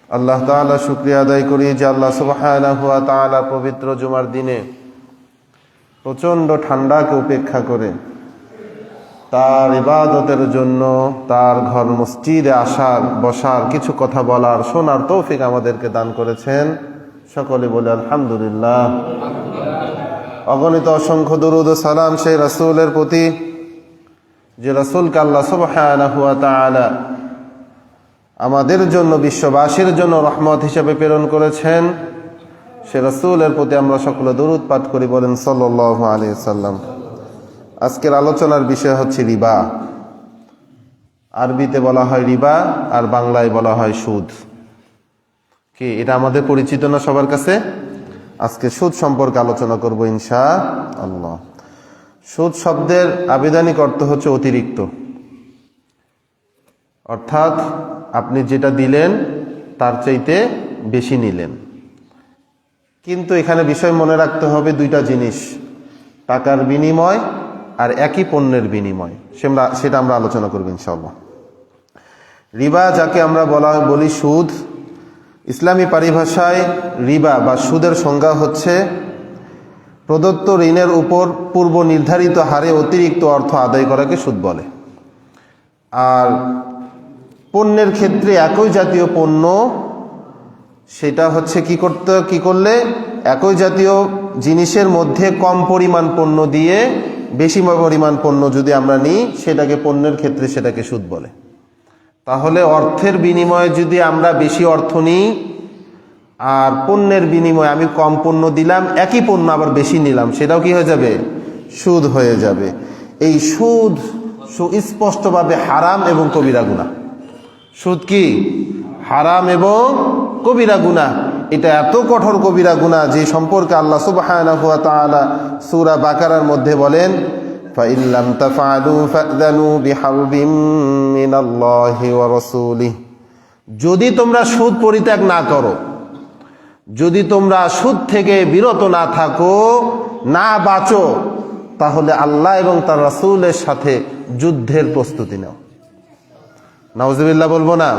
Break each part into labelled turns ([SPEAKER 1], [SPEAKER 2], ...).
[SPEAKER 1] আল্লাহ তাআলা শুকরিয়া আদায় করি যে আল্লাহ সুবহানাহু ওয়া তাআলা পবিত্র জুমার দিনে প্রচণ্ড ঠান্ডাকে উপেক্ষা করে তার ইবাদতের জন্য তার ঘর মসজিদে আসার, বসার, কিছু কথা বলার, শোনার তৌফিক আমাদেরকে দান করেছেন। সকলে বলে আলহামদুলিল্লাহ। অগণিত অসংখ্য দুরূদ ও সালাম সেই রাসূলের প্রতি যে রাসূলকে আল্লাহ সুবহানাহু ওয়া তাআলা আমাদের জন্য, বিশ্ববাসীর জন্য রহমত হিসেবে প্রেরণ করেছেন। সে রাসূলের প্রতি আমরা সকলে দরুদ পাঠ করি, বলেন সাল্লাল্লাহু আলাইহি ওয়াসাল্লাম। আজকের আলোচনার বিষয় হচ্ছে রিবা। আরবিতে বলা হয় রিবা আর বাংলায় বলা হয় সুদ। কি এটা আমাদের পরিচিত না সবার কাছে? আজকে সুদ সম্পর্কে আলোচনা করব ইনশাআল্লাহ। সুদ শব্দের আবিধানিক অর্থ হচ্ছে অতিরিক্ত, অর্থাৎ আপনি যেটা দিলেন তার চাইতে বেশি নিলেন। কিন্তু এখানে বিষয় মনে রাখতে হবে দুইটা জিনিস, টাকার বিনিময় আর একই পণ্যের বিনিময়। সেটা আমরা আলোচনা করব ইনশাআল্লাহ। রিবা যাকে আমরা বলি সুদ, ইসলামী পরিভাষায় রিবা বা সুদের সংজ্ঞা হচ্ছে প্রদত্ত ঋণের উপর পূর্ব নির্ধারিত হারে অতিরিক্ত অর্থ আদায় করাকে সুদ বলে। আর পণ্যের ক্ষেত্রে একই জাতীয় পণ্য, সেটা হচ্ছে কি করলে একই জাতীয় জিনিসের মধ্যে কম পরিমাণ পণ্য দিয়ে বেশি পরিমাণ পণ্য যদি আমরা নিই, সেটাকে পণ্যের ক্ষেত্রে সেটাকে সুদ বলে। তাহলে অর্থের বিনিময়ে যদি আমরা বেশি অর্থ নিই আর পণ্যের বিনিময়ে আমি কম পণ্য দিলাম, একই পণ্য আবার বেশি নিলাম, সেটাও কি হয়ে যাবে? সুদ হয়ে যাবে। এই সুদ সুস্পষ্টভাবে হারাম এবং কবিরা গুনাহ। সুদ কি? হারাম এবং কবিরা গুনাহ। এটা এত কঠোর কবিরা গুনাহ যে সম্পর্কে আল্লাহ সুবহানাহু ওয়া তাআলা সূরা বাকারার মধ্যে বলেন, ফাইল্লাম তাফআলু ফাযনু বিহারবিম মিনাল্লাহি ওয়া রাসূলিহি। যদি তোমরা সুদ পরিত্যাগ না করো, যদি তোমরা সুদ থেকে বিরত না থাকো, না বাঁচো, তাহলে আল্লাহ এবং তার রাসূলের সাথে যুদ্ধের প্রস্তুতি নাও। নাউজুবিল্লাহ বলবো না?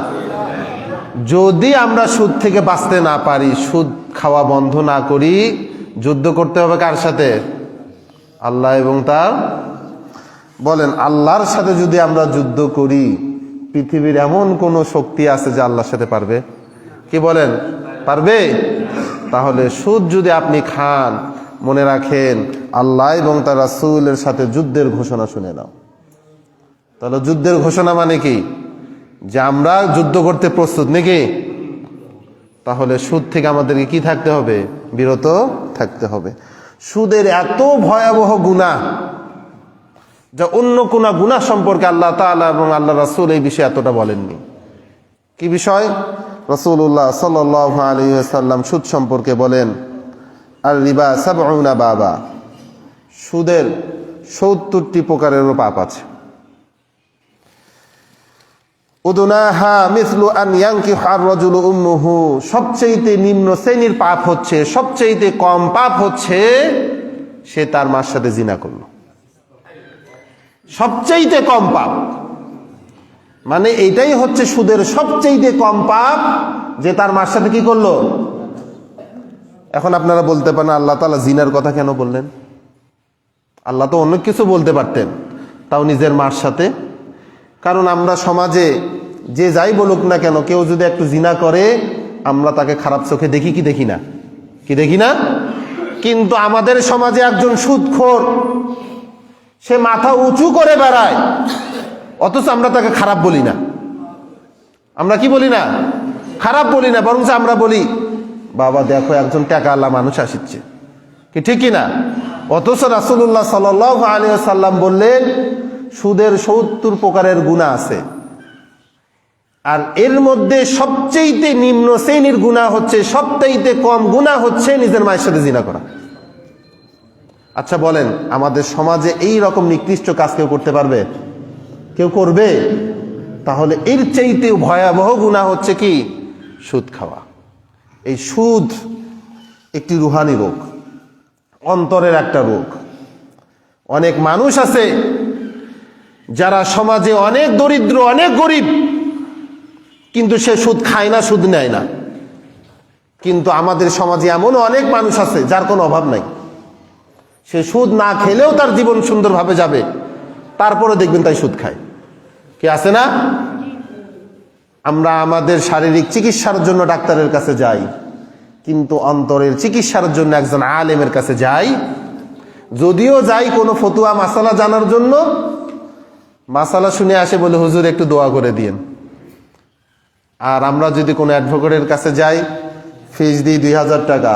[SPEAKER 1] যদি আমরা সুদ থেকে বাঁচতে না পারি, সুদ খাওয়া বন্ধ না করি, যুদ্ধ করতে হবে কার সাথে? আল্লাহ এবং তার। বলেন আল্লাহর সাথে যদি আমরা যুদ্ধ করি, পৃথিবীর এমন কোন শক্তি আছে যে আল্লাহর সাথে পারবে? কি বলেন, পারবে? তাহলে সুদ যদি আপনি খান, মনে রাখেন আল্লাহ এবং তার রাসূলের সাথে যুদ্ধের ঘোষণা শুনে নাও। তাহলে যুদ্ধের ঘোষণা মানে কি? যে আমরা যুদ্ধ করতে প্রস্তুত নাকি? তাহলে সুদ থেকে আমাদেরকে কি থাকতে হবে? বিরত থাকতে হবে। সুদের এত ভয়াবহ গুনাহ যা অন্য কোন গুনাহ সম্পর্কে আল্লাহ তাআলা এবং আল্লাহ রাসূল এই বিষয়ে এতটা বলেননি। কি বিষয়? রাসূলুল্লাহ সাল্লাল্লাহু আলাইহি ওয়াসাল্লাম সুদ সম্পর্কে বলেন, আর রিবা সাবউনা বাবা, সুদের ৭০টি প্রকারেরও পাপ আছে। উদুনাহা মিসলু আন ইয়ানকিহা আর-রাজুলু উম্মুহু, সবচেয়ে নিম্ন শ্রেণীর পাপ হচ্ছে, সবচেয়ে কম পাপ হচ্ছে সে তার মার সাথে জিনা করলো। সবচেয়ে কম পাপ মানে এটাই হচ্ছে সুদের সবচেয়ে কম পাপ, যে তার মার সাথে কি করলো। এখন আপনারা বলতে পারেন আল্লাহ তাআলা জিনার কথা কেন বললেন? আল্লাহ তো অনেক কিছু বলতে পারতেন, তাও নিজের মার সাথে। কারণ আমরা সমাজে যে যাই বলুক না কেন, কেউ যদি একটু জিনা করে আমরা তাকে খারাপ চোখে দেখি কি দেখি না? কি দেখি না? কিন্তু আমাদের সমাজে একজন সুদখোর, সে মাথা উঁচু করে বেড়ায়, অথচ আমরা তাকে খারাপ বলি না। আমরা কি বলি না? খারাপ বলি না, বরং আমরা বলি বাবা দেখো একজন টাকাওয়ালা মানুষ আসছে, কি ঠিক কিনা? অথচ রাসূলুল্লাহ সাল্লাল্লাহু আলাইহি ওয়াসাল্লাম বললেন সুদের ৭০ প্রকারের গুনাহ আছে, আর এর মধ্যে সবচেয়ে নিম্ন শ্রেণীর গুনাহ হচ্ছে, সবচেয়ে কম গুনাহ হচ্ছে নিজের মায়ের সাথে জিনা করা। আচ্ছা বলেন, আমাদের সমাজে এই রকম নিকৃষ্ট কাজ কেউ করতে পারবে? কেউ করবে? তাহলে এর চাইতে ভয়াবহ গুনাহ হচ্ছে কি? সুদ খাওয়া। এই সুদ একটি রুহানি রোগ, অন্তরের একটা রোগ। অনেক মানুষ আছে যারা সমাজে অনেক দরিদ্র, অনেক গরিব, কিন্তু সে সুদ খায় না, সুদ নেয় না। কিন্তু আমাদের সমাজে এমন অনেক মানুষ আছে যার কোনো অভাব নাই, সে সুদ না খেলেও তার জীবন সুন্দরভাবে যাবে, তারপরে দেখবেন তাই সুদ খায়। কি আছে না? আমরা আমাদের শারীরিক চিকিৎসার জন্য ডাক্তারের কাছে যাই, কিন্তু অন্তরের চিকিৎসার জন্য একজন আলেমের কাছে যাই। যদিও যাই কোনো ফতুয়া মাসালা জানার জন্য, মাসালা শুনে আসে বলে হুজুর একটু দোয়া করে দিয়েন। আর আমরা যদি কোনো অ্যাডভোকেটের কাছে যাই, ফিস দিই 2000 টাকা,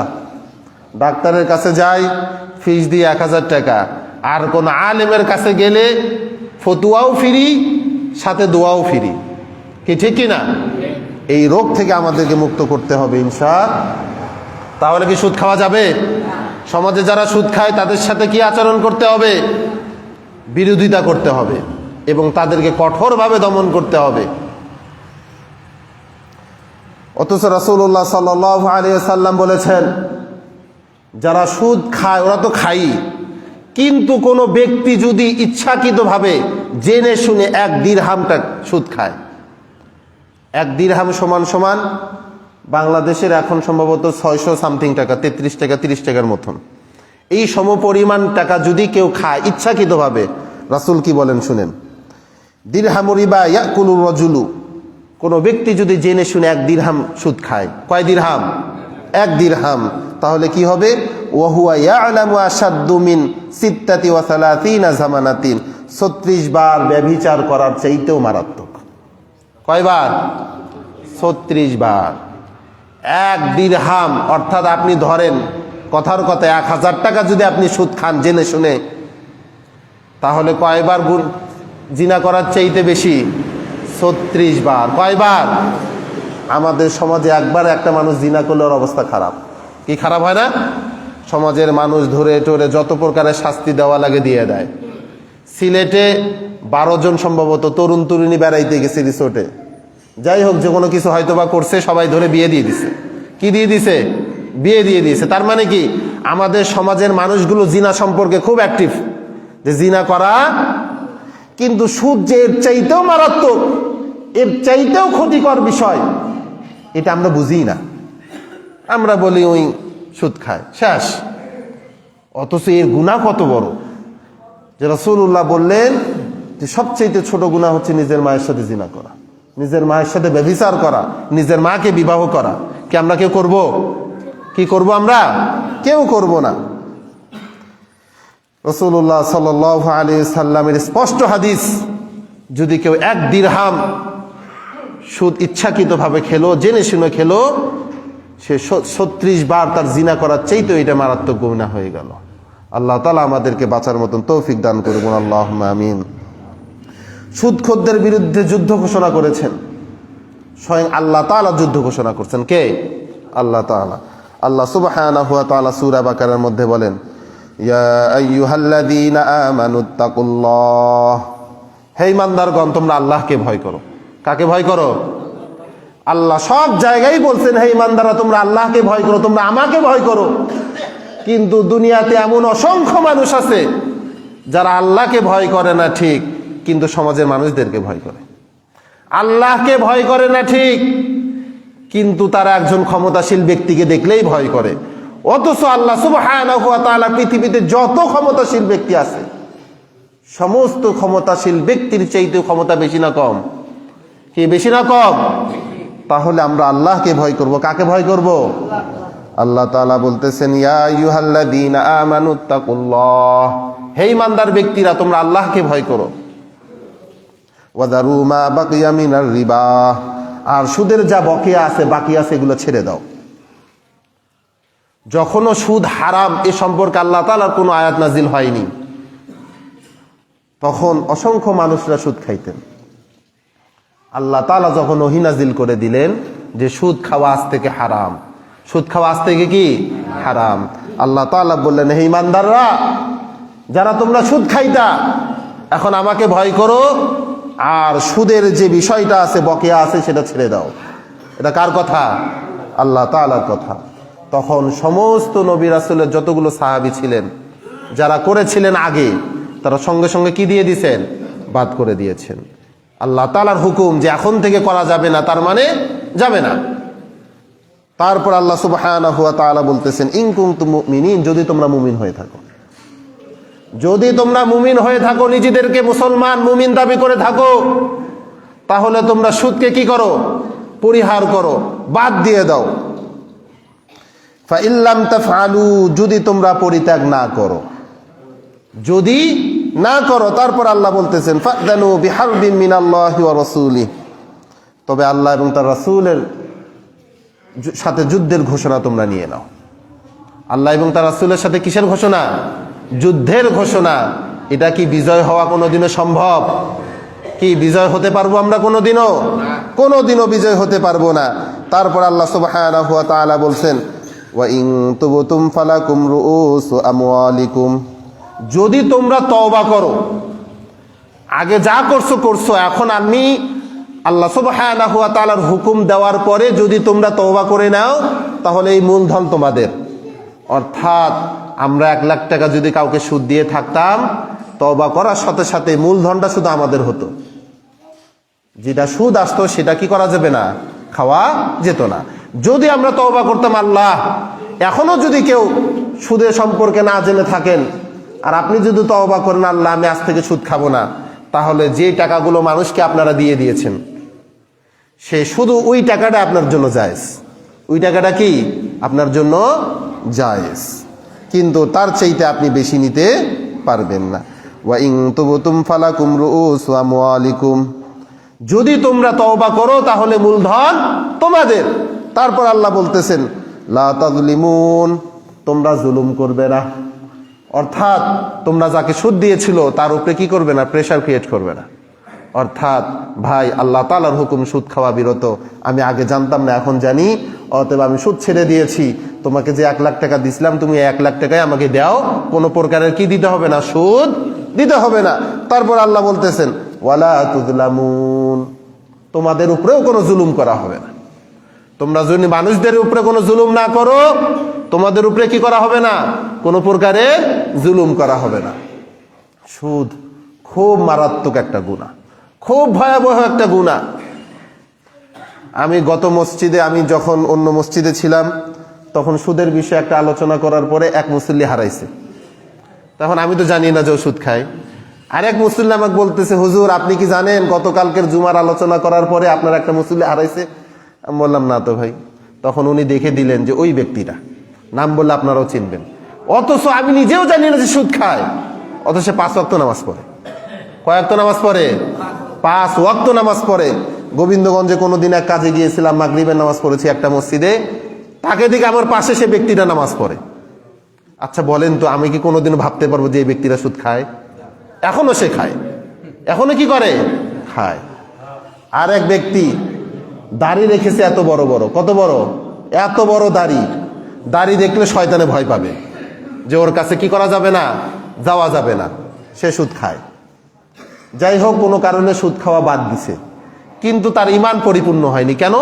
[SPEAKER 1] ডাক্তারের কাছে যাই ফিস দিই 1000 টাকা, আর কোন আলেমের কাছে গেলে ফতুয়াও ফ্রি, সাথে দোয়াও ফ্রি। কি ঠিক কিনা? এই রোগ থেকে আমাদেরকে মুক্ত করতে হবে ইনশাআল্লাহ। তাহলে কি সুদ খাওয়া যাবে? সমাজে যারা সুদ খায় তাদের সাথে কি আচরণ করতে হবে? বিরোধিতা করতে হবে এবং তাদেরকে কঠোরভাবে দমন করতে হবে। অথচ রাসূলুল্লাহ সাল্লাল্লাহু আলাইহি ওয়াসাল্লাম বলেছেন, যারা সুদ খায় ওরা তো খাই, কিন্তু কোনো ব্যক্তি যদি ইচ্ছাকৃতভাবে জেনে শুনে 1 দিরহামটা সুদ খায়, 1 দিরহাম সমান সমান বাংলাদেশের এখন সম্ভবত 600 সামথিং টাকা, 33 টাকা 30 টাকার মতন। এই সমপরিমাণ টাকা যদি কেউ খায় ইচ্ছাকৃতভাবে, রাসূল কি বলেন শুনেন, দিরহামু রিবা ইয়াকুলু রাজুলু, কোনো ব্যক্তি যদি জেনে শুনে 1 দিরহাম সুদ খায়, কয় দিরহাম? 1 দিরহাম, তাহলে কি হবে? ওয়া হুয়া ইয়ালামু আশাদ্দু মিন 36 জামানাতিন, 36 বার ব্যভিচার করার চাইতেও মারাত্মক। কয়বার? 36 বার। 1 দিরহাম অর্থাৎ আপনি ধরেন কথার কথা 1000 টাকা যদি আপনি সুদ খান জেনে শুনে, তাহলে কয়বার জিনা করার চাইতে বেশি? 36 বার। কয়বার? আমাদের সমাজে একবার একটা মানুষ জিনা করলে ওর অবস্থা খারাপ। কি খারাপ হয় না? সমাজের মানুষ ধরে টরে যত প্রকারের শাস্তি দেওয়া লাগে দিয়ে দেয়। সিলেটে 12 জন সম্ভবত তরুণ তরুণী বেড়াইতে গেছে রিসোর্টে, যাই হোক যে কোনো কিছু হয়তো বা করছে, সবাই ধরে বিয়ে দিয়ে দিছে। কি দিয়ে দিছে? বিয়ে দিয়ে দিয়েছে। তার মানে কি আমাদের সমাজের মানুষগুলো জিনা সম্পর্কে খুব অ্যাক্টিভ, যে জিনা করা। কিন্তু সুদ যে এর চাইতেও মারাত্মক, এর চাইতেও ক্ষতিকর বিষয়, এটা আমরা বুঝি না। আমরা বলি ওই সুদ খায়, শেষ। অথচ এর গুনাহ কত বড়, যে রাসূলুল্লাহ বললেন যে সবচেয়ে ছোট গুনাহ হচ্ছে নিজের মায়ের সাথে জিনা করা, নিজের মায়ের সাথে ব্যভিচার করা, নিজের মাকে বিবাহ করা। কি আমরা কেউ করব? কি করব? আমরা কেউ করব না। রাসূলুল্লাহ সাল্লাল্লাহু আলাইহি সাল্লামের স্পষ্ট হাদিস, যদি কেউ 1 দিরহাম সুদ ইচ্ছাকৃতভাবে খেলো, জেনে শুনে খেলো, সে 36 বার তার জিনা করার চাইতে এটা মারাত্মক গুনাহ হয়ে গেল। আল্লাহ তাআলা আমাদেরকে বাঁচার মতন তৌফিক দান করুন, আল্লাহুম্মা আমিন। সুদখোরদের বিরুদ্ধে যুদ্ধ ঘোষণা করেছেন স্বয়ং আল্লাহ তাআলা। যুদ্ধ ঘোষণা করছেন কে? আল্লাহ তাআলা। আল্লাহ সুবহানাহু ওয়া তাআলা সূরা বাকারার মধ্যে বলেন, ইয়া আইয়ুহাল্লাযীনা আমানুত্তাকুল্লাহ, হে ঈমানদারগণ তোমরা আল্লাহকে ভয় করো। কাকে ভয় করো? আল্লাহ সব জায়গায় বলছেন, হে ঈমানদাররা তোমরা আল্লাহকে ভয় করো, তোমরা আমাকে ভয় করো। কিন্তু দুনিয়াতে এমন অসংখ্য মানুষ আছে যারা আল্লাহকে ভয় করে না ঠিক, কিন্তু সমাজের মানুষদেরকে ভয় করে। আল্লাহকে ভয় করে না ঠিক, কিন্তু তারা একজন ক্ষমতাশীল ব্যক্তিকে দেখলেই ভয় করে। অথচ আল্লাহ সুবহানাহু ওয়া তাআলা পৃথিবীতে যত ক্ষমতাশীল ব্যক্তি আছে, সমস্ত ক্ষমতাশীল ব্যক্তির চাইতে ক্ষমতা বেশি না কম? কি বেশি না কম? তাহলে আমরা আল্লাহকে ভয় করব। কাকে ভয় করব? আল্লাহ তাআলা বলতেছেন, ইয়া আইয়ুহাল্লাযীনা আমানুত্তাকুল্লাহ, হে ঈমানদার ব্যক্তিরা তোমরা আল্লাহকে ভয় করো। ওয়াদারু মা বাকিয়া মিনার রিবা, আর সুদের যা বকেয়া আছে, বাকি আছে, এগুলো ছেড়ে দাও। যখনও সুদ হারাম এ সম্পর্কে আল্লাহ তাআলার কোনো আয়াত নাজিল হয়নি, তখন অসংখ্য মানুষরা সুদ খাইতেন। আল্লাহ তাআলা যখন ওহী নাজিল করে দিলেন যে সুদ খাওয়া আজ থেকে হারাম, সুদ খাওয়া আজ থেকে কি হারাম, আল্লাহ তাআলা বললেন, হে ঈমানদাররা যারা তোমরা সুদ খাইতা, এখন আমাকে ভয় করো, আর সুদের যে বিষয়টা আছে, বকেয়া আছে, সেটা ছেড়ে দাও। এটা কার কথা? আল্লাহ তাআলার কথা। তখন সমস্ত নবী রাসূলের যতগুলো সাহাবী ছিলেন, যারা করেছিলেন আগে, তারা সঙ্গে সঙ্গে কি দিয়ে দিয়েছেন? বাদ করে দিয়েছেন। আল্লাহ তাআলার হুকুম যে এখন থেকে করা যাবে না, তার মানে যাবে না। তারপর আল্লাহ সুবহানাহু ওয়া তাআলা বলতেছেন, ইন কুনতুম মুমিনিন, যদি তোমরা মুমিন হয়ে থাকো, যদি তোমরা মুমিন হয়ে থাকো, নিজেদেরকে মুসলমান মুমিন দাবি করে থাকো, তাহলে তোমরা সুদকে কি করো? পরিহার করো, বাদ দিয়ে দাও। ফাইল্লাম তাফআলু, যদি তোমরা পরিত্যাগ না করো, যদি না করো, তারপর আল্লাহ বলতেছেন ফাদানু বিহারবিন মিনাল্লাহি ওয়া রাসূলিহি, তবে আল্লাহ এবং তার রাসূলের সাথে যুদ্ধের ঘোষণা তোমরা নিয়ে নাও। আল্লাহ এবং তার রাসূলের সাথে কিসের ঘোষণা? যুদ্ধের ঘোষণা। এটা কি বিজয় হওয়া কোনোদিনও সম্ভব? কি বিজয় হতে পারবো আমরা কোনোদিনও? কোনোদিনও বিজয় হতে পারবো না। তারপর আল্লাহ সুবহানাহু ওয়া তাআলা বলছেন, ওয়া ইন তুবতুম ফালাকুম রুউসু আমওয়ালিকুম, যদি তোমরা তওবা করো, আগে যা করছো করছো, এখন আমি আল্লাহ সুবহানাহু ওয়া তাআলার হুকুম দেওয়ার পরে যদি তোমরা তওবা করে নাও, তাহলে এই মূলধন তোমাদের। অর্থাৎ আমরা 1 লাখ টাকা যদি কাউকে সুদ দিয়ে থাকতাম, তওবা করার সাথে সাথে মূলধনটা শুধু আমাদের হতো, যেটা সুদ আসতো সেটা কি করা যাবে না? খাওয়া যেত না। যদি আমরা তওবা করতাম, আল্লাহ, এখনো যদি কেউ সুদের সম্পর্কে না জেনে থাকেন, আর আপনি যদি তওবা করেন, আল্লাহ আমি আজ থেকে সুদ খাবো না, তাহলে যে টাকাগুলো মানুষকে আপনারা দিয়ে দিয়েছেন, সে শুধু ওই টাকাটা আপনার জন্য জায়েজ। ওই টাকাটা কি আপনার জন্য জায়েজ, কিন্তু তার চাইতে আপনি বেশি নিতে পারবেন না। ওয়া ইন তুবতুম ফালাকুম রুউসু আমওয়ালিকুম, যদি তোমরা তওবা করো তাহলে মূলধন তোমাদের। তারপর আল্লাহ বলতেছেন লা তাযলিমুন, তোমরা জুলুম করবে না। অর্থাৎ তোমরা যাকে সুদ দিয়েছিল তার উপরে কি করবে না? প্রেসার ক্রিয়েট করবে না। অর্থাৎ ভাই, আল্লাহ তাআলার হুকুম সুদ খাওয়া বিরত, আমি আগে জানতাম না, এখন জানি, অতএব আমি সুদ ছেড়ে দিয়েছি। তোমাকে যে 1 লাখ টাকা দিছিলাম, তুমি 1 লাখ টাকায় আমাকে দাও, কোনো প্রকারের কি দিতে হবে না? সুদ দিতে হবে না। তারপর আল্লাহ বলতেছেন ওয়ালা তুযলামুন, তোমাদের উপরেও কোনো জুলুম করা হবে না। তোমরা যদি মানুষদের উপরে কোনো জুলুম না করো, তোমাদের উপরে কি করা হবে না? কোনো প্রকারের জুলুম করা হবে না। সুদ খুব মারাত্মক একটা গুনাহ, খুব ভয়াবহ একটা গুনাহ। আমি গত মসজিদে, আমি যখন অন্য মসজিদে ছিলাম, তখন সুদের বিষয়ে একটা আলোচনা করার পরে এক মুসল্লি হারাইছে। তখন আমি তো জানি না যে ও সুদ খায়। আরেক মুসল্লি আমাকে বলতেছে, হুজুর আপনি কি জানেন গতকালকের জুমার আলোচনা করার পরে আপনার একটা মুসল্লি হারাইছে? আমি বললাম না তো ভাই। তখন উনি দেখে দিলেন যে ওই ব্যক্তিটা, নাম বললে আপনারাও চিনবেন। অথচ আমি নিজেও জানি না যে সুদ খায়, অথচ 5 ওয়াক্ত নামাজ পড়ে। কয় ওয়াক্ত নামাজ পড়ে? 5 ওয়াক্ত নামাজ পড়ে। গোবিন্দগঞ্জে কোনোদিন এক কাজে গিয়েছিলাম, মাগরিবের নামাজ পড়েছি একটা মসজিদে, তাকে দিকে আমার পাশে সে ব্যক্তিটা নামাজ পড়ে। আচ্ছা বলেন তো, আমি কি কোনোদিন ভাবতে পারবো যে এই ব্যক্তিরা সুদ খায়? এখনো সে খায়, এখনো কি করে? খায়। আর এক ব্যক্তি দাড়ি রেখেছে এত বড় বড়, কত বড়? এত বড় দাড়ি। দাড়ি দেখলে শয়তানে ভয় পাবে যে ওর কাছে কি করা যাবে না? যাওয়া যাবে না। সে সুদ খায়। যাই হোক, কোনো কারণে সুদ খাওয়া বাদ দিছে, কিন্তু তার ঈমান পরিপূর্ণ হয়নি। কেন?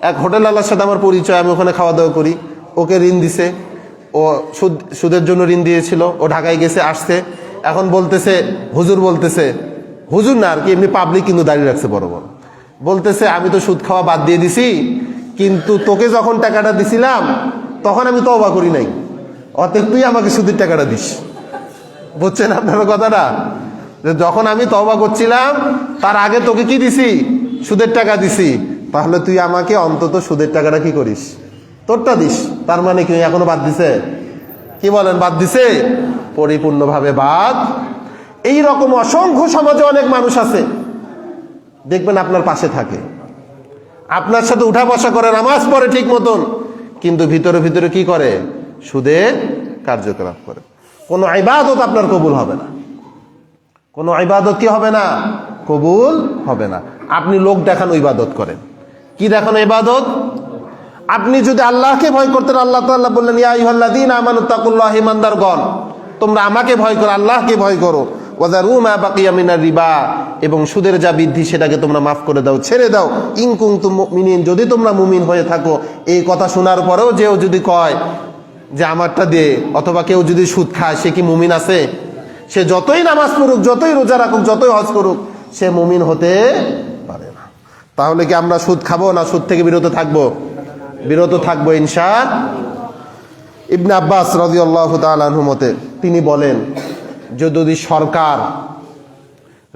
[SPEAKER 1] এক হোটেলওয়ালার সাথে আমার পরিচয়, আমি ওখানে খাওয়া দাওয়া করি। ওকে ঋণ দিছে, ও সুদের জন্য ঋণ দিয়েছিল, ও ঢাকায় গেছে, আসছে, এখন বলতেছে, হুজুর বলতেছে, হুজুর না আর কি, এমনি পাবলিক কিন্তু দাঁড়িয়ে রাখছে বড় বড়, বলতেছে আমি তো সুদ খাওয়া বাদ দিয়ে দিছি, কিন্তু তোকে যখন টাকাটা দিছিলাম তখন আমি তওবা করি নাই, অতএব তুই আমাকে সুদের টাকাটা দিস। বুঝছেন আপনারা কথাটা? যে যখন আমি তওবা করছিলাম তার আগে তোকে কি দিছি? সুদের টাকা দিছি, তাহলে তুই আমাকে অন্তত সুদের টাকাটা কি করিস? তোরটা দিস। তার মানে কি এখনো বাদ দিছে? কি বলেন, বাদ দিছে? পরিপূর্ণভাবে বাদ। এই রকম অসংখ্য সমাজে অনেক মানুষ আছে, দেখবেন আপনার পাশে থাকে, আপনার সাথে উঠা বসা করে, নামাজ পড়ে ঠিক মতন, কিন্তু ভিতরে ভিতরে কি করে? সুদে কার্যকলাপ করে। কোনো ইবাদত আপনার কবুল হবে না, কোনো ইবাদত কি হবে না? কবুল হবে না। আপনি লোক দেখানো ইবাদত করেন। কি দেখানো ইবাদত? আপনি যদি আল্লাহকে ভয় করতেন, আল্লাহ তাআলা বললেন ইয়া আইয়ুহাল্লাযীনা আমানুত্তাকুল্লাহ, ঈমানদারগণ তোমরা আমাকে ভয় করো, আল্লাহকে ভয় করো, ওয়াযারু মা বাকিয়া মিনার রিবা, এবং সুদের যা বৃদ্ধি সেটাকে তোমরা মাফ করে দাও, ছেড়ে দাও। ইন কুনতুম মুমিনিন, যদি তোমরা মুমিন হয়ে থাকো। এই কথা শোনার পরেও যেও যদি কয় যে আমারটা দে, অথবা কেউ যদি সুদ খায়, সে কি মুমিন আছে? সে যতই নামাজ পড়ুক, যতই রোজা রাখুক, যতই হজ করুক, সে মুমিন হতে পারে না। তাহলে কি আমরা সুদ খাবো না সুদ থেকে বিরত থাকবো? বিরত থাকবো ইনশাআল্লাহ। ইবনে আব্বাস রাদিয়াল্লাহু তাআলা আনহু মতে তিনি বলেন যে যদি সরকার,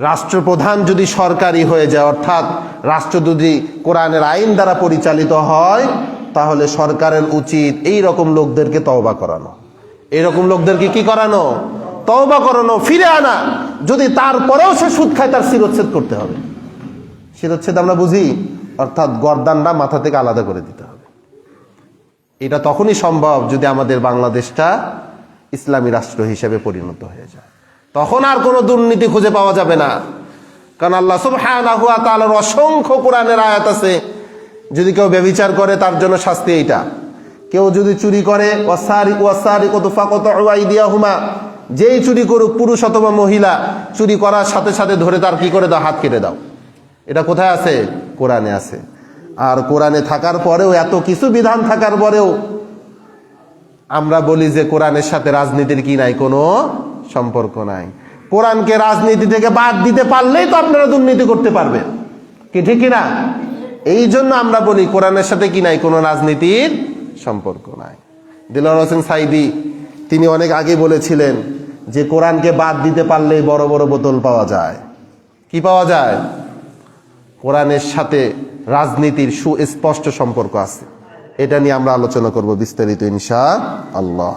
[SPEAKER 1] রাষ্ট্রপ্রধান যদি সরকারি হয়ে যায়, অর্থাৎ রাষ্ট্র যদি কোরআনের আইন দ্বারা পরিচালিত হয়, তাহলে সরকারের উচিত এই রকম লোকদেরকে তওবা করানো। এরকম লোকদেরকে কি করানো? তওবা করানো, ফিরে আনা। যদি তারপরেও সে সুদ খায়, তার শিরোচ্ছেদ করতে হবে। শিরোচ্ছেদ আমরা বুঝি, অর্থাৎ গর্দানটা মাথা থেকে আলাদা করে দিতে হবে। এটা তখনই সম্ভব যদি আমাদের বাংলাদেশটা ইসলামী রাষ্ট্র হিসেবে পরিণত হয়ে যায়। তখন আর কোনো দুর্নীতি খুঁজে পাওয়া যাবে না। কারণ আল্লাহ সুবহানাহু ওয়া তাআলার অসংখ্য কোরআনের আয়াত আছে, যদি কেউ ব্যভিচার করে তার জন্য শাস্তি এইটা, কেউ যদি চুরি করে ওয়াসারিকু ওয়াসারিকাতু ফাকতাউ আইদিয়াহুমা, যেই চুরি করুক পুরুষ অথবা মহিলা, চুরি করার সাথে সাথে ধরে তার কি করে দাও? হাত কেটে দাও। এটা কোথায় আছে? কোরআনে আছে। আর কোরআনে থাকার পরেও, এত কিছু বিধান থাকার পরেও আমরা বলি যে কোরআনের সাথে রাজনীতির কি নাই? কোনো সম্পর্ক নাই। কোরআনকে রাজনীতি থেকে বাদ দিতে পারলেই তো আপনারা দুর্নীতি করতে পারবেন, কি ঠিক কিনা? এই জন্য আমরা বলি কোরআনের সাথে কি নাই? কোনো রাজনীতির সম্পর্ক নাই। দিলওয়ার হোসেন সাইদি তিনি অনেক আগে বলেছিলেন যে কোরআনকে বাদ দিতে পারলেই বড় বড় বোতল পাওয়া যায়। কি পাওয়া যায়? কোরআনের সাথে রাজনীতির সুস্পষ্ট সম্পর্ক আছে। এটা নিয়ে আমরা আলোচনা করব বিস্তারিত ইনশাআল্লাহ।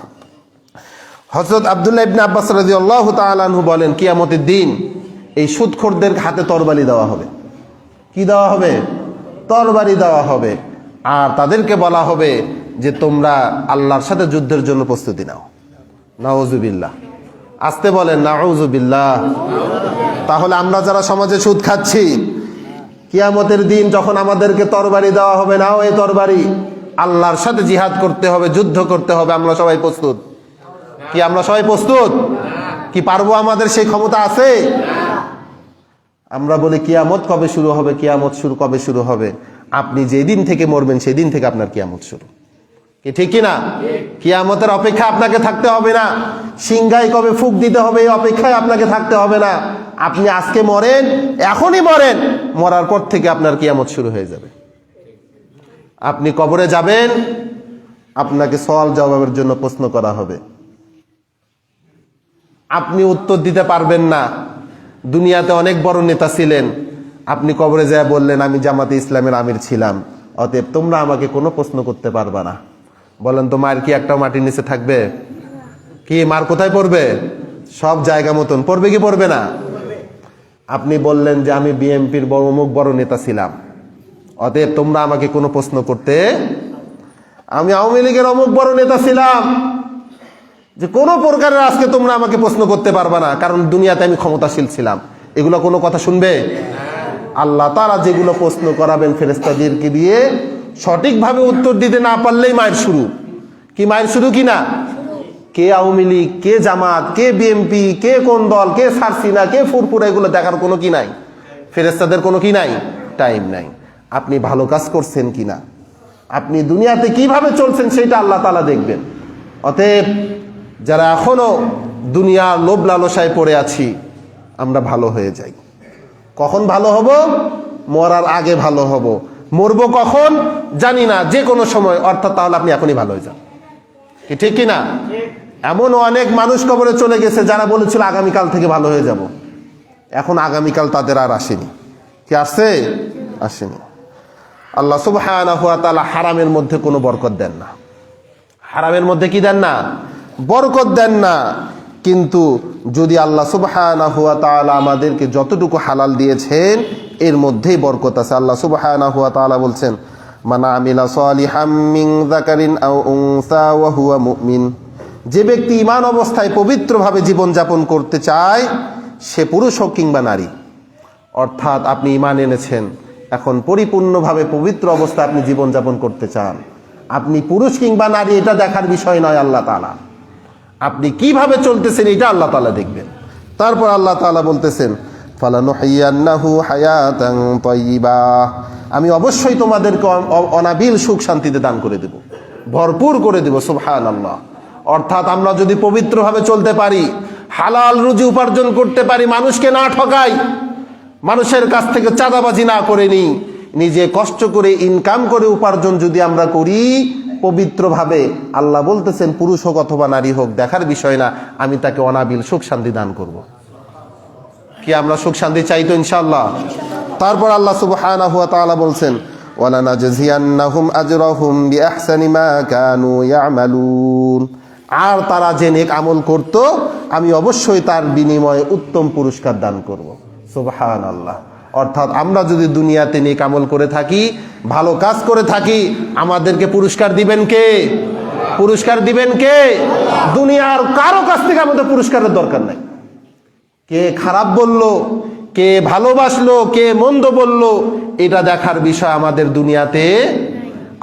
[SPEAKER 1] হযরত আব্দুল্লাহ ইবনে আব্বাস রাদিয়াল্লাহু তাআলা আনহু বলেন, কিয়ামতের দিন এই সুদখোরদের হাতে তরবারি দেওয়া হবে। কি দেওয়া হবে? তরবারি দেওয়া হবে। আর তাদেরকে বলা হবে যে তোমরা আল্লাহর সাথে যুদ্ধের জন্য প্রস্তুতি নাও। নাউযুবিল্লাহ। আসতে বলেন নাউযুবিল্লাহ। তাহলে আমরা যারা সমাজে সুদ খাচ্ছি, কিয়ামতের দিন যখন আমাদেরকে তরবারি দেওয়া হবে, নাও এই তরবারি, আল্লাহর সাথে জিহাদ করতে হবে, যুদ্ধ করতে হবে, আমরা সবাই প্রস্তুত? কি আমরা সবাই প্রস্তুত? কি পারবো? আমাদের সেই ক্ষমতা আছে? আমরা বলি কিয়ামত কবে শুরু হবে? কিয়ামত কবে শুরু হবে? আপনি যেদিন থেকে মরবেন সেদিন থেকে আপনার কিয়ামত শুরু, কি ঠিক কিনা? কিয়ামতের অপেক্ষা আপনাকে থাকতে হবে না। সিংহায় কবে ফুক দিতে হবে এই অপেক্ষায় আপনাকে থাকতে হবে না। আপনি আজকে মরেন, এখনই মরেন, মরার পর থেকে আপনার কিয়ামত শুরু হয়ে যাবে। আপনি কবরে যাবেন, আপনাকে সওয়াল জবাবের জন্য প্রশ্ন করা হবে। আপনি উত্তর দিতে পারবেন না। দুনিয়াতে অনেক বড় নেতা ছিলেন, আপনি কবরে যায় বললেন আমি জামাতে ইসলামের আমির ছিলাম, অতএব তোমরা আমাকে কোনো প্রশ্ন করতে পারবা না। বলেন তো মার কি একটা মাটির নিচে থাকবে? কি মার কোথায় পড়বে? সব জায়গা মতন পড়বে কি পড়বে না? আপনি বললেন যে আমি বিএনপির অমুক বড় নেতা ছিলাম, অতএব তোমরা আমাকে কোনো প্রশ্ন করতে, আমি আওয়ামী লীগের অমুক বড় নেতা ছিলাম, যে কোনো প্রকারের আজকে তোমরা আমাকে প্রশ্ন করতে পারবা না, কারণ দুনিয়াতে আমি ক্ষমতাশীল ছিলাম। এগুলো কোনো কথা শুনবে? আল্লাহ তাআলা যেগুলো প্রশ্ন করাবেন ফেরেশতাদেরকে দিয়ে, সঠিকভাবে উত্তর দিতে না পারলেই মায়ের শুরু। কি মায়ের শুরু? কি না? কে আওয়ামী লীগ, কে জামাত, কে বিএনপি, কে কোন দল, কে সারসিনা, কে ফুরফুরা, এগুলো দেখার কোনো কি নাই? ফেরেশতাদের কোনো কি নাই? টাইম নাই। আপনি ভালো কাজ করছেন কিনা, আপনি দুনিয়াতে কিভাবে চলছেন সেটা আল্লাহ তাআলা দেখবেন। অতএব যারা এখনো দুনিয়ার লোভ লালসায় পড়ে আছি, আমরা ভালো হয়ে যাই। কখন ভালো হব? মরার আগে ভালো হব। মরবো কখন জানি না, যে কোনো সময়, অর্থাৎ তাহলে আপনি এখনই ভালো হয়ে যান, কি ঠিক কিনা? এমন অনেক মানুষ কবরে চলে গেছে যারা বলেছিল আগামীকাল থেকে ভালো হয়ে যাব, এখন আগামীকাল তাদের আর আসেনি। কি আসছে? আসেনি। আল্লাহ সুবহানাহু ওয়া তাআলা হারামের মধ্যে কোনো বরকত দেন না। হারামের মধ্যে কি দেন না? বরকত দেন না। কিন্তু যদি আল্লাহ সুবহানাহু ওয়া তাআলা আমাদেরকে যতটুকু হালাল দিয়েছেন এর মধ্যেই বরকত আছে। আল্লাহ সুবহানাহু ওয়া তাআলা বলছেন, মান আমিলা সালিহাম মিন যাকারিন আও উনসা ওয়া হুয়া মুমিন, যে ব্যক্তি ঈমান অবস্থায় পবিত্রভাবে জীবনযাপন করতে চায়, সে পুরুষ হোক কিংবা নারী। অর্থাৎ আপনি ঈমান এনেছেন, এখন পরিপূর্ণভাবে পবিত্র অবস্থায় আপনি জীবনযাপন করতে চান, আপনি পুরুষ কিংবা নারী এটা দেখার বিষয় নয় আল্লাহ তাআলা, আপনি কিভাবে চলতেছেন এটা আল্লাহ তাআলা দেখবেন। তারপর আল্লাহ তাআলা বলতেছেন, ফালানুহিয়ান্নাহু হায়াতান তাইয়্যিবা, আমি অবশ্যই তোমাদেরকে অনাবিল সুখ শান্তিতে দান করে দেব, ভরপুর করে দেব। সুবহানাল্লাহ। অর্থাৎ আমরা যদি পবিত্রভাবে চলতে পারি, হালাল রুজি উপার্জন করতে পারি, মানুষকে না ঠকাই, মানুষের কাছ থেকে চাঁদাবাজি না করে নিই, নিজে কষ্ট করে ইনকাম করে উপার্জন যদি আমরা করি পবিত্রভাবে, আল্লাহ বলতেছেন পুরুষ হোক অথবা নারী হোক দেখার বিষয় না, আমি তাকে অনাবিল সুখ শান্তি দান করব। কি আমরা সুখ শান্তি চাই তো ইনশাআল্লাহ? তারপর আল্লাহ সুবহানাহু ওয়া তাআলা বলছেন ওয়ালানাজজিয়ান্নাহুম আজরাহুম বিআহসানি মা কানু ইয়ামালুন, আর তারা যে নেক আমল করত আমি অবশ্যই তার বিনিময়ে উত্তম পুরস্কার দান করব। সুবহানাল্লাহ। অর্থাৎ আমরা যদি দুনিয়াতে নেক আমল করে থাকি, ভালো কাজ করে থাকি, আমাদেরকে পুরস্কার দিবেন কে? পুরস্কার দিবেন কে? দুনিয়ার কারো কাছ থেকে আমাদের পুরস্কারের দরকার নাই। কে খারাপ বলল, কে ভালোবাসলো, কে মন্দ বলল, এটা দেখার বিষয় আমাদের দুনিয়াতে।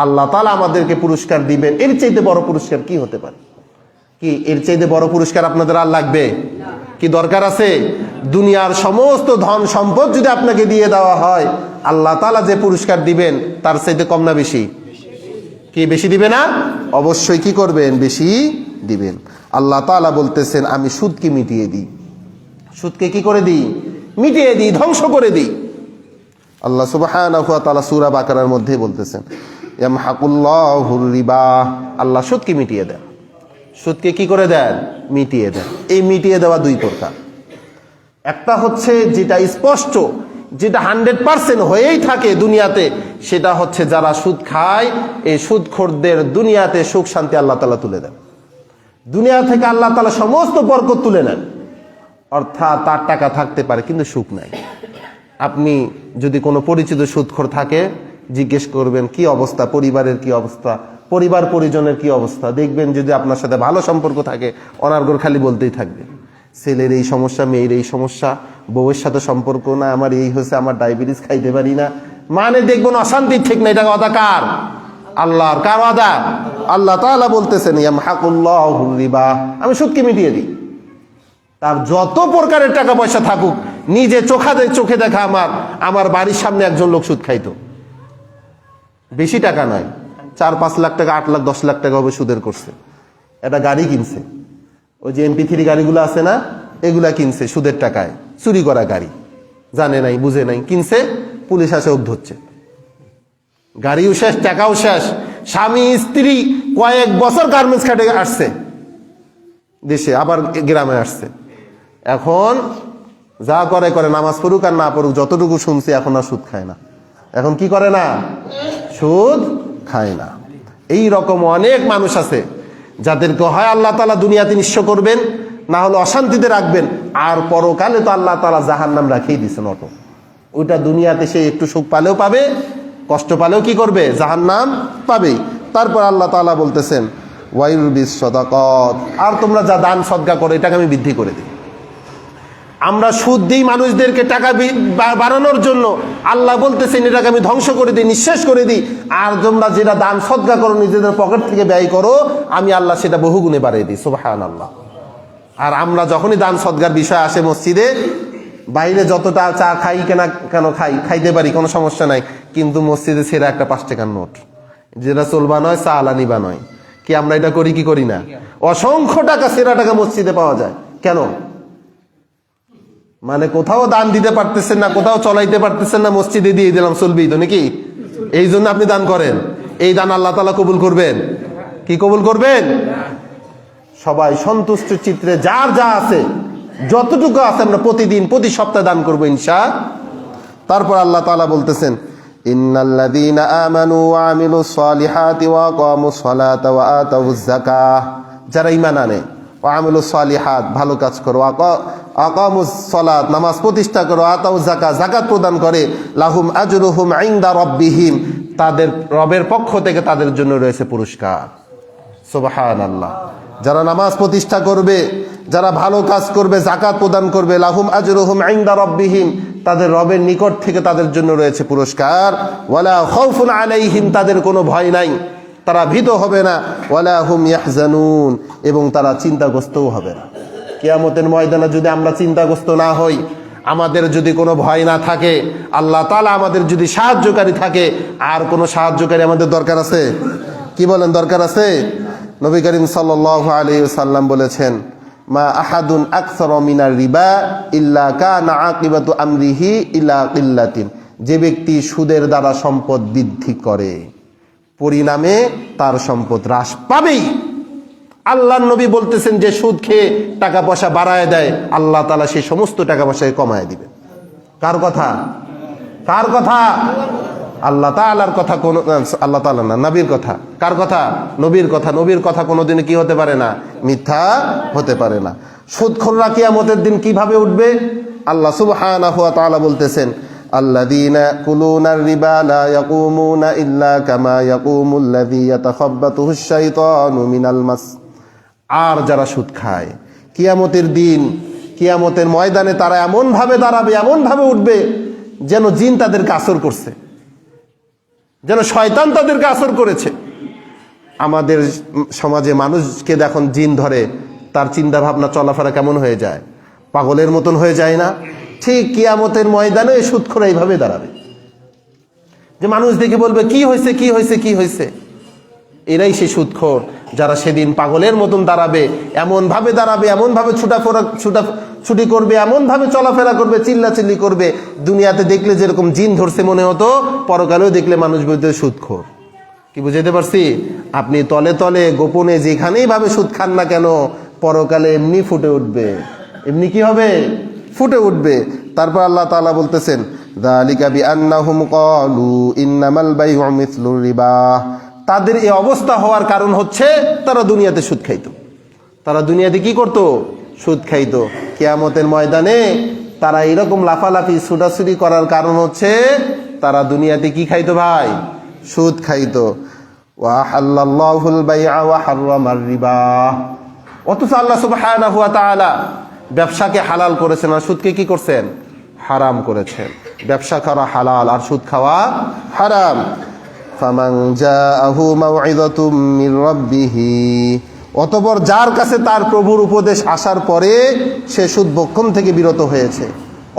[SPEAKER 1] আল্লাহ তাআলা আমাদেরকে পুরস্কার দিবেন, এর চাইতে বড় পুরস্কার কি হতে পারে? কি এর চাইতে বড় পুরস্কার আপনাদের আর লাগবে? কি দরকার আছে? দুনিয়ার সমস্ত ধন সম্পদ যদি আপনাকে দিয়ে দেওয়া হয়, আল্লাহ তাআলা যে পুরস্কার দিবেন তার চাইতে কম না বেশি? কি বেশি দিবে না? অবশ্যই কি করবেন? বেশি দিবেন। আল্লাহ তাআলা বলতেছেন আমি সুদকে মিটিয়ে দিই। সুদকে কি করে দিই? মিটিয়ে দিই, ধ্বংস করে দিই। আল্লাহ সুবহানাহু ওয়া তাআলা সূরা বাকারার মধ্যে বলতেছেন ইয়ামহাকুল্লাহুর রিবা, আল্লাহ সুদকে মিটিয়ে দেন। সুদকে কি করে দেন? মিটিয়ে দেন। এই মিটিয়ে দেওয়া দুই প্রকার। একটা হচ্ছে যেটা স্পষ্ট, যেটা 100% হয়েই থাকে দুনিয়াতে, সেটা হচ্ছে যারা সুদ খায় এই সুদখোরদের দুনিয়াতে সুখ শান্তি আল্লাহ তাআলা তুলে দেন। দুনিয়া থেকে আল্লাহ তাআলা সমস্ত বরকত তুলে নেন। অর্থাৎ তার টাকা থাকতে পারে কিন্তু সুখ নাই। আপনি যদি কোনো পরিচিত সুদখোর থাকে জিজ্ঞেস করবেন কি অবস্থা, পরিবারের কি অবস্থা, পরিবার পরিজনের কি অবস্থা, দেখবেন যদি আপনার সাথে ভালো সম্পর্ক থাকে অনার্গর খালি বলতেই থাকবে ছেলের এই সমস্যা, মেয়ের এই সমস্যা, বউয়ের সাথে সম্পর্ক না, আমার এই হয়েছে, আমার ডায়াবেটিস, খাইতে পারি না, মানে দেখবেন অশান্তি ঠিক না। এটা ওয়াদা কার? আল্লাহর। কার ওয়াদা? আল্লাহ তাআলা বলতেছেন ইয়ামহাকুল্লাহুর রিবা, আমি সুদকে মিটিয়ে দিই। তার যত প্রকারের টাকা পয়সা থাকুক, নিজে চোখে দেখা আমার বাড়ির সামনে একজন লোক সুদ খাইতো, বেশি টাকা নয়, 4-5 লাখ টাকা, 8 লাখ 10 লাখ টাকা হবে সুদের করছে। একটা গাড়ি কিনছে, ওই যে MP3 গাড়িগুলো আছে না, এগুলা কিনছে সুদের টাকায়, চুরি করা গাড়ি, জানে নাই বুঝে নাই কিনছে, পুলিশ আসে ওকে ধরছে। গাড়িও শেষ, টাকাও শেষ। স্বামী স্ত্রী কয়েক বছর গার্মেন্টস খাটে আসছে দেশে, আবার গ্রামে আসছে। এখন যা করে নামাজ পড়ুক আর না পড়ুক, যতটুকু শুনছি এখন আর সুদ খায় না। এখন কি করে না? সুদ খায় না। এই রকম অনেক মানুষ আছে যাদেরকে হয় আল্লাহ তাআলা দুনিয়াতে নিঃস্ব করবেন, না হলে অশান্তিতে রাখবেন, আর পরকালে তো আল্লাহ তাআলা জাহান্নাম রাখিয়ে দিয়েছেন অটো। ওইটা দুনিয়াতে সে একটু সুখ পালেও পাবে, কষ্ট পালেও কি করবে? জাহান্নাম পাবেই। তারপর আল্লাহ তাআলা বলতেছেন ওয়াইরবিস সাদাকাত, আর তোমরা যা দান সদকা করো এটাকে আমি বৃদ্ধি করে দিই। আমরা সুদ দিই মানুষদেরকে টাকা বাড়ানোর জন্য, আল্লাহ বলতেছেন এটাকে আমি ধ্বংস করে দিই, নিঃশেষ করে দিই। আর তোমরা যেটা দান সদকা করো, নিজেদের পকেট থেকে ব্যয় করো, আমি আল্লাহ সেটা বহুগুণে বাড়িয়ে দিই। সুবহানাল্লাহ। আর আমরা যখনই দান সদকার বিষয় আসে মসজিদে, বাইরে যতটা চা খাই কেন খাইতে পারি, কোনো সমস্যা নাই, কিন্তু মসজিদে ছেড়ে একটা 5 টাকার নোট, যেটা চলবা নয়, চা আলানিবা নয়, কি আমরা এটা করি কি করি না? অসংখ্য টাকা, সেরা টাকা মসজিদে পাওয়া যায়। কেন? মানে কোথাও দান দিতে পারতেছেন না, কোথাও চলাইতে পারতেছেন না, মসজিদে দিয়ে দিলাম, চলবেই তো নাকি? এই জন্য আপনি দান করেন। এই দান আল্লাহ তাআলা কবুল করবেন কি? কবুল করবেন? সবাই সন্তুষ্ট চিত্রে যার যা আছে, যতটুকু আছে আমরা প্রতিদিন প্রতি সপ্তাহে দান করবো ইনশাআল্লাহ। তারপর আল্লাহ তাআলা বলতেছেন ইন্নাল্লাযীনা আমানু ওয়া আমিলুস সালিহাতি ওয়া আকামুস সালাতা ওয়া আতাউয যাকাহ, যারা ঈমান আনে, ওয়া আমিলুস সালিহাত, ভালো কাজ করো, আকামুস সালাত, নামাজ প্রতিষ্ঠা করো, আতাউয যাকাত, যাকাত প্রদান করে, লাহুম আজরুহুম ইনদা রাব্বিহিম, তাদের রবের পক্ষ থেকে তাদের জন্য রয়েছে পুরস্কার। সুবহানাল্লাহ। যারা নামাজ প্রতিষ্ঠা করবে, যারা ভালো কাজ করবে, যাকাত প্রদান করবে, লাহুম আজরুহুম ইনদা রাব্বিহিম, তাদের রবের নিকট থেকে তাদের জন্য রয়েছে পুরস্কার। ওয়ালা খাউফুন আলাইহিম, তাদের কোনো ভয় নাই, তারা ভীত হবে না। ওয়ালা হুম ইয়াহজানুন, এবং তারা চিন্তাগ্রস্তও হবে না। কিয়ামতের ময়দানে যদি আমরা চিন্তাগ্রস্ত না হই, আমাদের যদি কোনো ভয় না থাকে, আল্লাহ তাআলা আমাদের যদি সাহায্যকারী থাকে, আর কোনো সাহায্যকারী আমাদের দরকার আছে? কি বলেন, দরকার আছে? নবী করিম সাল্লাল্লাহু আলাইহি ওয়াসাল্লাম বলেছেন মা আহাদুন আকসারা মিনার রিবা ইল্লা কানা আকিবাতু আমরিহি ইলা কিল্লাতিন, যে ব্যক্তি সুদের দ্বারা সম্পদ বৃদ্ধি করে পরিণামে তার সম্পদ হ্রাস পাবেই। আল্লাহর নবী বলতেছেন যে সুদ খেয়ে টাকা পয়সা বাড়ায় দেয়, আল্লাহ তাআলা সেই সমস্ত টাকা পয়সাকে কমায় দিবে। কার কথা? কার কথা? আল্লাহ তাআলার কথা। কোন আল্লাহ তাআলা না, নবীর কথা। কার কথা? নবীর কথা। নবীর কথা কোনোদিন কি হতে পারে না? মিথ্যা হতে পারে না। সুদখোররা কিয়ামতের দিন কিভাবে উঠবে? আল্লাহ সুবহানাহু ওয়া তাআলা বলতেছেন, আল্লাযীনা ইয়াকুলুনার রিবা লা ইয়াকুমুনা ইল্লা কামা ইয়াকুমুল্লাযী ইয়াতাখাব্বাতুহুশ শাইতানু মিনাল মাস। আর যারা সুদ খায় কিয়ামতের দিন, কিয়ামতের ময়দানে তারা এমন ভাবে দাঁড়াবে, এমন ভাবে উঠবে যেন জিন তাদেরকে আসর করছে, যেন শয়তান তাদেরকে আসর করেছে। আমাদের সমাজে মানুষকে দেখুন জিন ধরে, তার চিন্তা ভাবনা চলাফেরা কেমন হয়ে যায়? পাগলের মতন হয়ে যায় না? ঠিক কিয়ামতের ময়দানে সুদখোর এইভাবে দাঁড়াবে, যে মানুষ দেখে বলবে কি হয়েছে, কি হয়েছে, কি হয়েছে। এরাই সেই সুদখোর যারা সেদিন পাগলের মতন দাঁড়াবে, এমন ভাবে দাঁড়াবে, এমন ভাবে ছুটি করবে, এমন ভাবে চলাফেরা করবে, চিল্লাচিল্লি করবে। দুনিয়াতে দেখলে যেরকম জিন ধরছে মনে হতো, পরকালেও দেখলে মানুষ বলতে সুদখোর। কি বুঝাতে পারছি? আপনি তলে তলে গোপনে যেখানেই ভাবে সুদ খান না কেন, পরকালে এমনি ফুটে উঠবে। এমনি কি হবে? ফুটে উঠবে। তারপর আল্লাহ তাআলা বলতেছেন, যালিকা বিআন্নাহুম ক্বালু ইন্নামাল বাইউ মিসলুর রিবা। তাদের এই অবস্থা হওয়ার কারণ হচ্ছে তারা দুনিয়াতে সুদ খাইতো। তারা দুনিয়াতে কি করত? সুদ খাইতো। কিয়ামতের ময়দানে তারা এরকম লাফালাফি ছুটাছুটি করার কারণ হচ্ছে তারা দুনিয়াতে কি খাইতো ভাই? সুদ খাইতো। ওয়া হাল্লাল্লাহুল বাইআ ওয়া হাররামার রিবা। অথচ আল্লাহ সুবহানাহু ওয়া তাআলা ব্যবসাকে হালাল করেছেন আর সুদকে কি করছেন? হারাম করেছেন। ব্যবসা করা হালাল আর সুদ খাওয়া হারাম। ফামান জাআহু মাউইযাতুম মির রাব্বিহি, অতঃপর যার কাছে তার প্রভুর উপদেশ আসার পরে সে সুদ ভক্ষণ থেকে বিরত হয়েছে,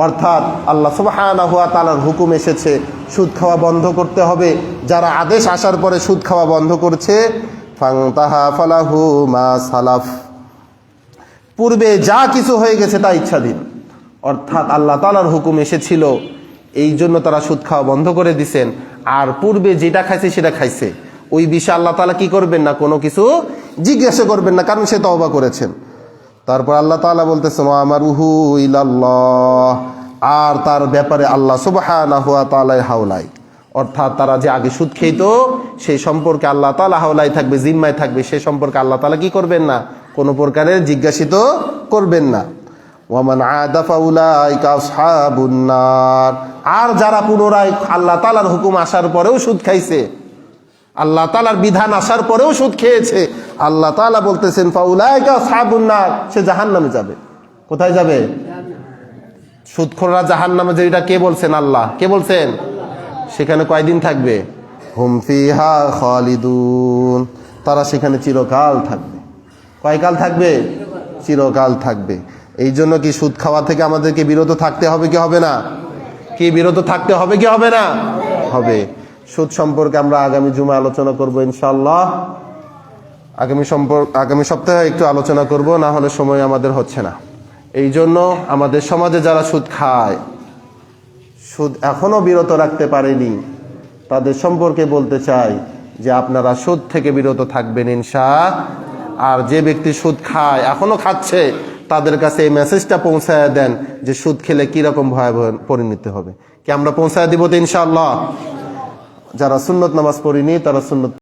[SPEAKER 1] অর্থাৎ আল্লাহ সুবহানাহু ওয়া তাআলার হুকুম এসেছে সুদ খাওয়া বন্ধ করতে হবে। যারা আদেশ আসার পরে সুদ খাওয়া বন্ধ করছে, ফান্তাহা ফালাহু মা সালাফ, পূর্বে যা কিছু হয়ে গেছে তা ইচ্ছাধীন। অর্থাৎ আল্লাহ তাআলার হুকুম এসেছিল, এই জন্য তারা সুদ খাওয়া বন্ধ করে দিছেন। আর পূর্বে যেটা খাইছে সেটা খাইছে, ওই বিষয়ে আল্লাহ তাআলা কি করবেন না? কোনো কিছু জিজ্ঞাসা করবেন না, কারণ সে তওবা করেছেন। তারপর আল্লাহ তাআলা বলতেছেন, ওয়া আমারুহু ইলাল্লাহ, আর তার ব্যাপারে আল্লাহ সুবহানাহু ওয়া তাআলার হাওলায়, অর্থাৎ তারা যে আগে সুদ খেত সেই সম্পর্কে আল্লাহ তাআলা হাওলায় থাকবে, জিম্মায় থাকবে। সে সম্পর্কে আল্লাহ তাআলা কি করবেন না? কোনো প্রকারের জিজ্ঞাসিত করবেন না। ওয়ামান আদা ফাউলাইকা আসহাবুন নার, আর যারা পুনরায় আল্লাহ তাআলার হুকুম আসার পরেও সুদ খাইছে, আল্লাহ তাআলার বিধান আসার পরেও সুদ খেয়েছে, আল্লাহ তাআলা বলতেছেন ফাউলাইকা আসহাবুন নার, সে জাহান্নামে যাবে। কোথায় যাবে? সুদখোররা জাহান্নামে যাবে। এটা কে বলছেন? আল্লাহ। কে বলছেন? সেখানে কয়দিন থাকবে? হুম ফিহা খালিদুন, তারা সেখানে চিরকাল থাকবে। কয়কাল থাকবে? চিরকাল থাকবে। এই জন্য কি সুদ খাওয়া থেকে আমাদেরকে বিরত থাকতে হবে কি হবে না? কি বিরত থাকতে হবে কি হবে না? হবে। সুদ সম্পর্কে আমরা আগামী জুমা আলোচনা করব ইনশাআল্লাহ। আগামী সপ্তাহে একটু আলোচনা করব, না হলে সময় আমাদের হচ্ছে না। এই জন্য আমাদের সমাজে যারা সুদ খায়, সুদ এখনো বিরত রাখতে পারেনি, তাদের সম্পর্কে বলতে চাই যে আপনারা সুদ থেকে বিরত থাকবেন ইনশাআল্লাহ। আর যে ব্যক্তি সুদ খায়, এখনো খাচ্ছে, তাদের কাছে এই মেসেজটা পৌঁছায় দেন যে সুদ খেলে কিরকম ভয়াবহ পরিণতি হবে। কি আমরা পৌঁছায় দিব তো ইনশাআল্লাহ? যারা সুন্নত নামাজ পড়িনি তারা সুন্নত